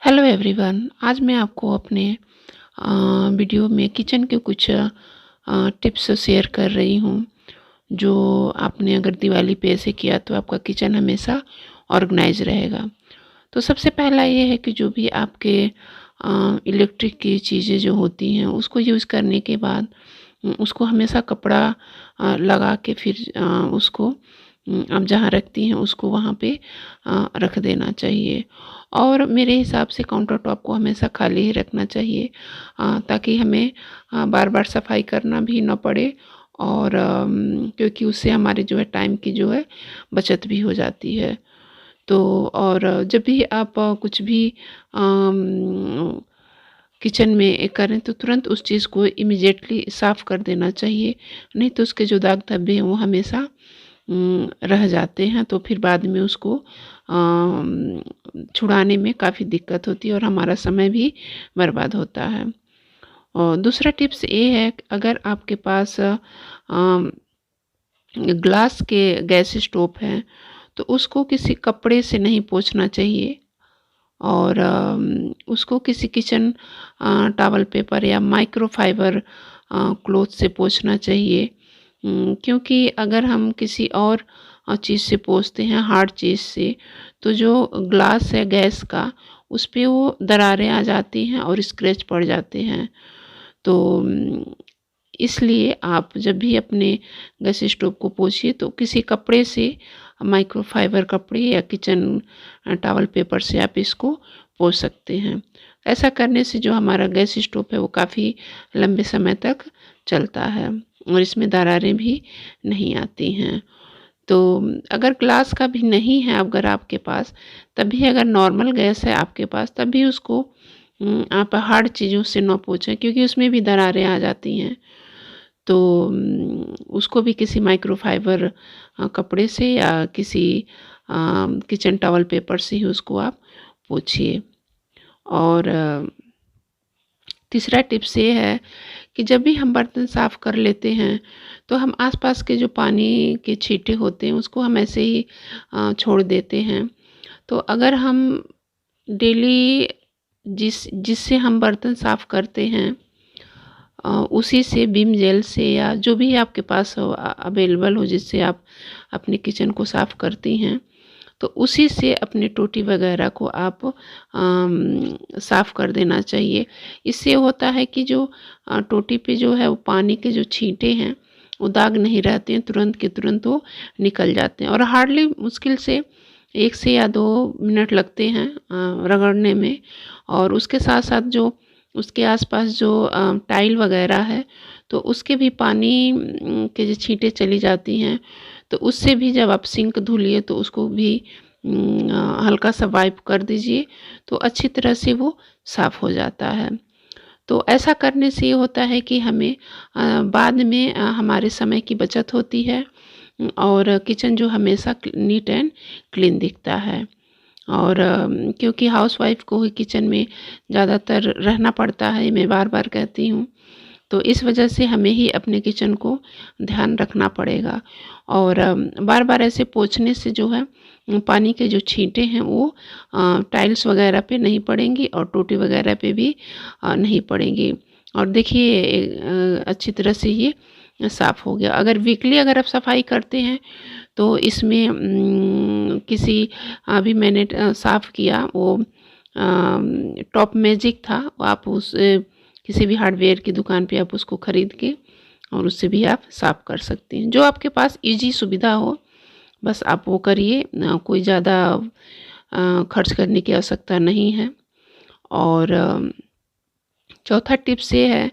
Hello everyone. आज मैं आपको अपने वीडियो में किचन के कुछ टिप्स शेयर कर रही हूँ। जो आपने अगर दिवाली पे ऐसे किया तो आपका किचन हमेशा ऑर्गेनाइज रहेगा। तो सबसे पहला ये है कि जो भी आपके इलेक्ट्रिक की चीज़ें जो होती हैं उसको यूज़ करने के बाद उसको हमेशा कपड़ा लगा के फिर उसको आप जहाँ रखती हैं उसको वहाँ पे रख देना चाहिए। और मेरे हिसाब से काउंटर टॉप को हमेशा खाली ही रखना चाहिए ताकि हमें बार बार सफाई करना भी ना पड़े। और क्योंकि उससे हमारे जो है टाइम की जो है बचत भी हो जाती है। तो और जब भी आप कुछ भी किचन में करें तो तुरंत उस चीज़ को इमिडिएटली साफ़ कर देना चाहिए। नहीं तो उसके जो दाग धब्बे हैं वो हमेशा रह जाते हैं, तो फिर बाद में उसको छुड़ाने में काफ़ी दिक्कत होती है और हमारा समय भी बर्बाद होता है। और दूसरा टिप्स ये है कि अगर आपके पास ग्लास के गैस स्टोव हैं तो उसको किसी कपड़े से नहीं पोंछना चाहिए। और उसको किसी किचन टॉवल पेपर या माइक्रोफाइबर क्लॉथ से पोंछना चाहिए। क्योंकि अगर हम किसी और चीज़ से पोंछते हैं, हार्ड चीज़ से, तो जो ग्लास है गैस का उस पे वो दरारें आ जाती हैं और स्क्रैच पड़ जाते हैं। तो इसलिए आप जब भी अपने गैस स्टोव को पोंछिए तो किसी कपड़े से, माइक्रोफाइबर कपड़े या किचन टॉवल पेपर से आप इसको पोंछ सकते हैं। ऐसा करने से जो हमारा गैस स्टोव है वो काफ़ी लंबे समय तक चलता है और इसमें दरारें भी नहीं आती हैं। तो अगर ग्लास का भी नहीं है अगर आपके पास, तब भी अगर नॉर्मल गैस है आपके पास, तब भी उसको आप हार्ड चीज़ों से ना पोंछें क्योंकि उसमें भी दरारें आ जाती हैं। तो उसको भी किसी माइक्रोफाइबर कपड़े से या किसी किचन टॉवल पेपर से ही उसको आप पोंछिए। और तीसरा टिप्स ये है कि जब भी हम बर्तन साफ़ कर लेते हैं तो हम आसपास के जो पानी के छींटे होते हैं उसको हम ऐसे ही छोड़ देते हैं। तो अगर हम डेली जिससे हम बर्तन साफ़ करते हैं उसी से, विम जेल से या जो भी आपके पास हो अवेलेबल हो जिससे आप अपने किचन को साफ़ करती हैं, तो उसी से अपनी टोटी वगैरह को आप साफ़ कर देना चाहिए। इससे होता है कि जो टोटी पे जो है वो पानी के जो छींटे हैं वो दाग नहीं रहते हैं, तुरंत के तुरंत वो निकल जाते हैं। और हार्डली मुश्किल से 1 से या 2 मिनट लगते हैं रगड़ने में। और उसके साथ साथ जो उसके आसपास जो टाइल वगैरह है तो उसके भी पानी के जो छींटे चली जाती हैं, तो उससे भी जब आप सिंक धुलिए तो उसको भी हल्का सा वाइप कर दीजिए तो अच्छी तरह से वो साफ़ हो जाता है। तो ऐसा करने से ये होता है कि हमें बाद में हमारे समय की बचत होती है और किचन जो हमेशा नीट एंड क्लीन दिखता है। और क्योंकि हाउसवाइफ को ही किचन में ज़्यादातर रहना पड़ता है, मैं बार बार कहती हूँ, तो इस वजह से हमें ही अपने किचन को ध्यान रखना पड़ेगा। और बार बार ऐसे पोंछने से जो है पानी के जो छींटे हैं वो टाइल्स वगैरह पे नहीं पड़ेंगी और टोटी वगैरह पे भी नहीं पड़ेंगी। और देखिए अच्छी तरह से ये साफ़ हो गया। अगर वीकली अगर आप सफाई करते हैं तो इसमें किसी अभी मैंने साफ़ किया वो टॉप मैजिक था, आप उस किसी भी हार्डवेयर की दुकान पे आप उसको ख़रीद के और उससे भी आप साफ़ कर सकते हैं। जो आपके पास ईजी सुविधा हो बस आप वो करिए, कोई ज़्यादा खर्च करने की आवश्यकता नहीं है। और चौथा टिप्स ये है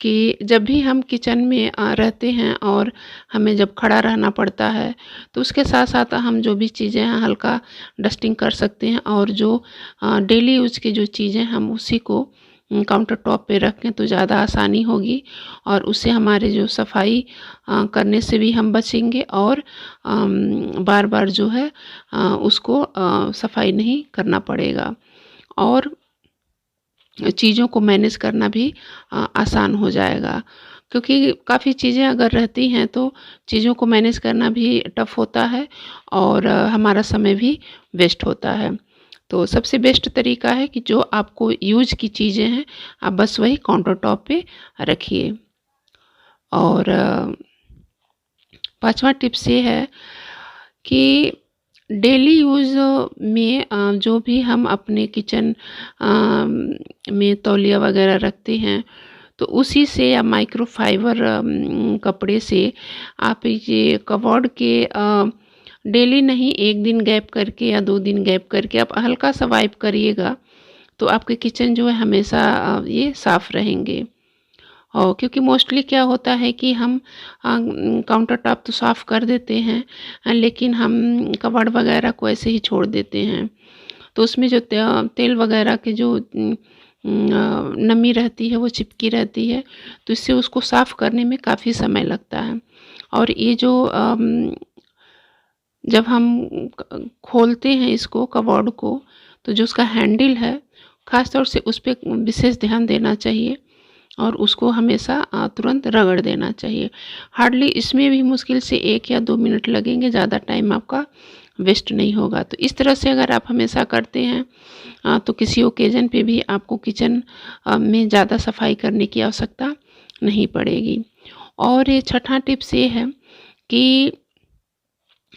कि जब भी हम किचन में रहते हैं और हमें जब खड़ा रहना पड़ता है तो उसके साथ साथ हम जो भी चीज़ें हैं हल्का डस्टिंग कर सकते हैं। और जो डेली यूज की जो चीज़ें हम उसी को काउंटर टॉप पे रखें तो ज़्यादा आसानी होगी और उससे हमारे जो सफाई करने से भी हम बचेंगे और बार बार जो है उसको सफाई नहीं करना पड़ेगा और चीज़ों को मैनेज करना भी आसान हो जाएगा। क्योंकि काफ़ी चीज़ें अगर रहती हैं तो चीज़ों को मैनेज करना भी टफ़ होता है और हमारा समय भी वेस्ट होता है। तो सबसे बेस्ट तरीका है कि जो आपको यूज की चीज़ें हैं आप बस वही काउंटर टॉप पे रखिए। और पाँचवा टिप्स ये है कि डेली यूज़ में जो भी हम अपने किचन में तौलिया वगैरह रखते हैं तो उसी से या माइक्रोफाइबर कपड़े से आप ये कबर्ड के डेली नहीं, 1 दिन गैप करके या 2 दिन गैप करके आप हल्का सा वाइप करिएगा तो आपके किचन जो है हमेशा ये साफ़ रहेंगे। और क्योंकि मोस्टली क्या होता है कि हम काउंटर टॉप तो साफ़ कर देते हैं लेकिन हम कबर्ड वगैरह को ऐसे ही छोड़ देते हैं। तो उसमें जो तेल वगैरह के जो नमी रहती है वो चिपकी रहती है, तो इससे उसको साफ़ करने में काफ़ी समय लगता है। और ये जो जब हम खोलते हैं इसको कबर्ड को, तो जो उसका हैंडल है ख़ास तौर से उस पे विशेष ध्यान देना चाहिए और उसको हमेशा तुरंत रगड़ देना चाहिए। हार्डली इसमें भी मुश्किल से 1 या 2 मिनट लगेंगे, ज़्यादा टाइम आपका वेस्ट नहीं होगा। तो इस तरह से अगर आप हमेशा करते हैं तो किसी ओकेज़न पे भी आपको किचन में ज़्यादा सफाई करने की आवश्यकता नहीं पड़ेगी। और ये छठा टिप्स ये है कि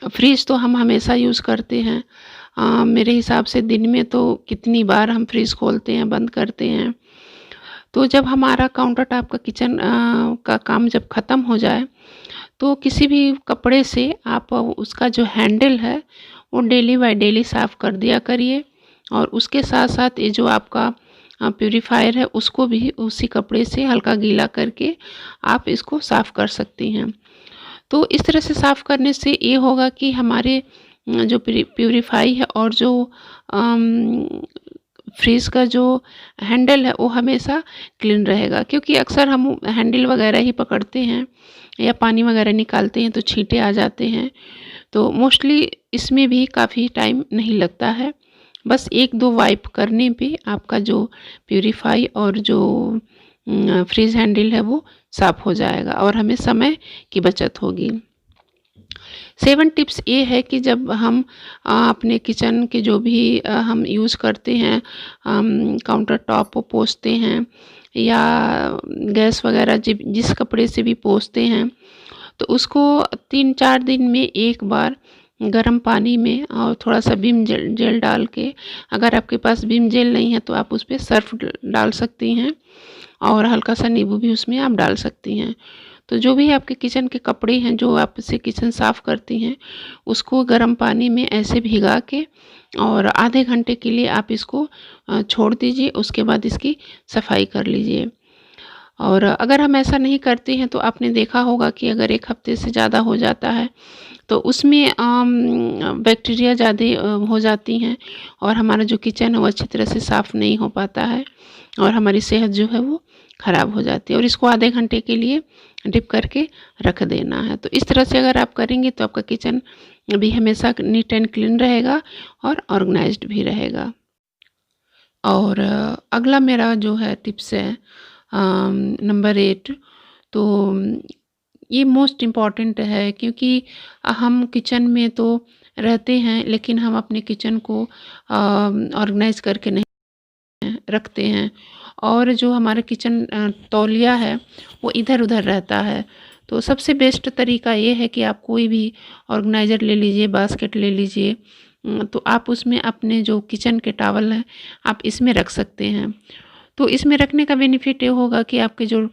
फ्रिज तो हम हमेशा यूज़ करते हैं। मेरे हिसाब से दिन में तो कितनी बार हम फ्रिज खोलते हैं, बंद करते हैं। तो जब हमारा काउंटर टॉप का किचन का काम जब ख़त्म हो जाए तो किसी भी कपड़े से आप उसका जो हैंडल है वो डेली बाय डेली साफ़ कर दिया करिए। और उसके साथ साथ ये जो आपका प्यूरीफायर है उसको भी उसी कपड़े से हल्का गीला करके आप इसको साफ़ कर सकती हैं। तो इस तरह से साफ़ करने से ये होगा कि हमारे जो प्यूरीफाई है और जो फ्रिज का जो हैंडल है वो हमेशा क्लीन रहेगा। क्योंकि अक्सर हम हैंडल वगैरह ही पकड़ते हैं या पानी वगैरह निकालते हैं तो छींटे आ जाते हैं। तो मोस्टली इसमें भी काफ़ी टाइम नहीं लगता है, बस 1-2 वाइप करने पे आपका जो प्यूरीफाई और जो फ्रिज हैंडल है वो साफ़ हो जाएगा और हमें समय की बचत होगी। 7 टिप्स ये है कि जब हम अपने किचन के जो भी हम यूज़ करते हैं, काउंटर टॉप को पोंछते हैं या गैस वगैरह जिस कपड़े से भी पोंछते हैं तो उसको 3-4 दिन में एक बार गर्म पानी में और थोड़ा सा विम जेल डाल के, अगर आपके पास विम जेल नहीं है तो आप उस पे सर्फ डाल सकती हैं और हल्का सा नींबू भी उसमें आप डाल सकती हैं। तो जो भी आपके किचन के कपड़े हैं जो आपसे किचन साफ़ करती हैं उसको गर्म पानी में ऐसे भिगा के और आधे घंटे के लिए आप इसको छोड़ दीजिए, उसके बाद इसकी सफाई कर लीजिए। और अगर हम ऐसा नहीं करते हैं तो आपने देखा होगा कि अगर 1 हफ्ते से ज़्यादा हो जाता है तो उसमें बैक्टीरिया ज़्यादा हो जाती हैं और हमारा जो किचन है वो अच्छी तरह से साफ़ नहीं हो पाता है और हमारी सेहत जो है वो ख़राब हो जाती है। और इसको आधे घंटे के लिए डिप करके रख देना है। तो इस तरह से अगर आप करेंगे तो आपका किचन भी हमेशा नीट एंड क्लीन रहेगा और ऑर्गेनाइज्ड भी रहेगा। और अगला मेरा जो है टिप्स है नंबर 8, तो ये मोस्ट इम्पॉर्टेंट है क्योंकि हम किचन में तो रहते हैं लेकिन हम अपने किचन को ऑर्गेनाइज करके नहीं रखते हैं और जो हमारा किचन तौलिया है वो इधर उधर रहता है। तो सबसे बेस्ट तरीका ये है कि आप कोई भी ऑर्गेनाइज़र ले लीजिए, बास्केट ले लीजिए, तो आप उसमें अपने जो किचन के टॉवल हैं आप इसमें रख सकते हैं। तो इसमें रखने का बेनिफिट ये होगा कि आपके जो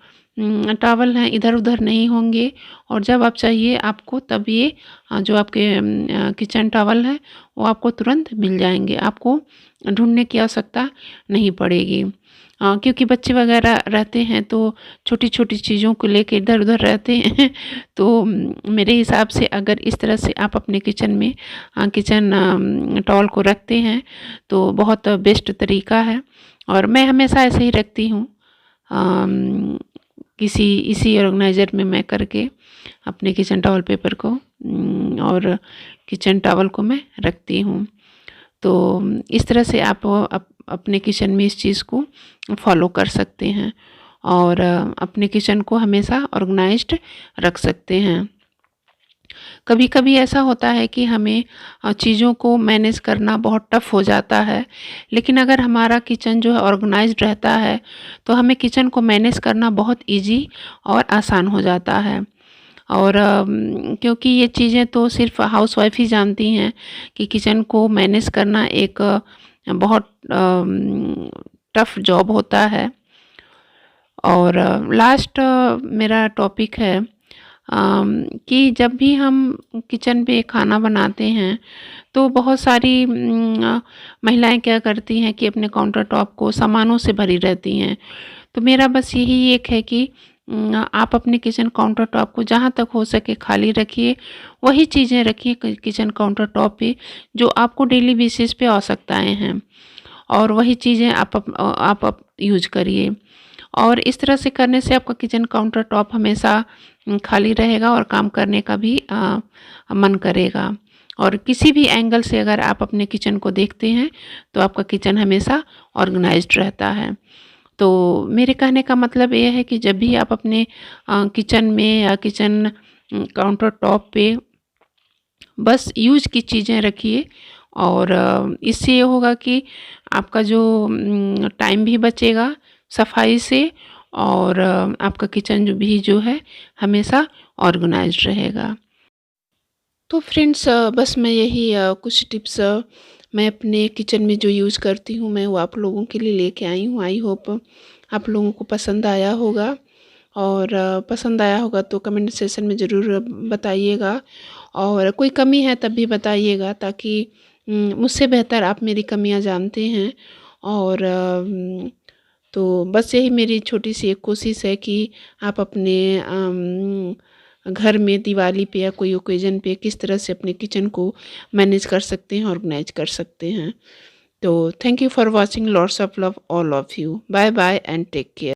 टॉवल हैं इधर उधर नहीं होंगे और जब आप चाहिए आपको तब ये जो आपके किचन टॉवल है वो आपको तुरंत मिल जाएंगे, आपको ढूंढने की आवश्यकता नहीं पड़ेगी। क्योंकि बच्चे वगैरह रहते हैं तो छोटी छोटी चीज़ों को लेके इधर उधर रहते हैं तो मेरे हिसाब से अगर इस तरह से आप अपने किचन में किचन टॉवल को रखते हैं तो बहुत बेस्ट तरीका है। और मैं हमेशा ऐसे ही रखती हूँ, इसी ऑर्गेनाइज़र में मैं करके अपने किचन टॉवल पेपर को और किचन टॉवल को मैं रखती हूँ। तो इस तरह से आप अपने किचन में इस चीज़ को फॉलो कर सकते हैं और अपने किचन को हमेशा ऑर्गेनाइज्ड रख सकते हैं। कभी-कभी ऐसा होता है कि हमें चीज़ों को मैनेज करना बहुत टफ़ हो जाता है, लेकिन अगर हमारा किचन जो है ऑर्गेनाइज़्ड रहता है, तो हमें किचन को मैनेज करना बहुत ईज़ी और आसान हो जाता है। और क्योंकि ये चीज़ें तो सिर्फ़ हाउसवाइफ़ ही जानती हैं कि किचन को मैनेज करना एक बहुत टफ़ जॉब होता है। और लास्ट मेरा टॉपिक है कि जब भी हम किचन पे खाना बनाते हैं, तो बहुत सारी महिलाएँ क्या करती हैं कि अपने काउंटर टॉप को सामानों से भरी रहती हैं। तो मेरा बस यही एक है कि आप अपने किचन काउंटर टॉप को जहाँ तक हो सके खाली रखिए। वही चीज़ें रखिए किचन काउंटर टॉप पे जो आपको डेली बेसिस पे आवश्यकताएँ हैं, और वही चीज़ें आप यूज़ करिए। और इस तरह से करने से आपका किचन काउंटर टॉप हमेशा खाली रहेगा और काम करने का भी मन करेगा। और किसी भी एंगल से अगर आप अपने किचन को देखते हैं, तो आपका किचन हमेशा ऑर्गेनाइज़्ड रहता है। तो मेरे कहने का मतलब ये है कि जब भी आप अपने किचन में या किचन काउंटर टॉप पे बस यूज़ की चीज़ें रखिए, और इससे ये होगा कि आपका जो टाइम भी बचेगा सफाई से, और आपका किचन जो है हमेशा ऑर्गेनाइज्ड रहेगा। तो फ्रेंड्स, बस मैं यही कुछ टिप्स मैं अपने किचन में जो यूज़ करती हूँ, मैं वो आप लोगों के लिए लेके आई हूँ। आई होप आप लोगों को पसंद आया होगा, और पसंद आया होगा तो कमेंट सेशन में ज़रूर बताइएगा, और कोई कमी है तब भी बताइएगा, ताकि मुझसे बेहतर आप मेरी कमियां जानते हैं। और तो बस यही मेरी छोटी सी एक कोशिश है कि आप अपने घर में दिवाली पे या कोई ओकेजन पे किस तरह से अपने किचन को मैनेज कर सकते हैं, ऑर्गेनाइज कर सकते हैं। तो thank you for watching, lots of love all of you, bye bye and take care.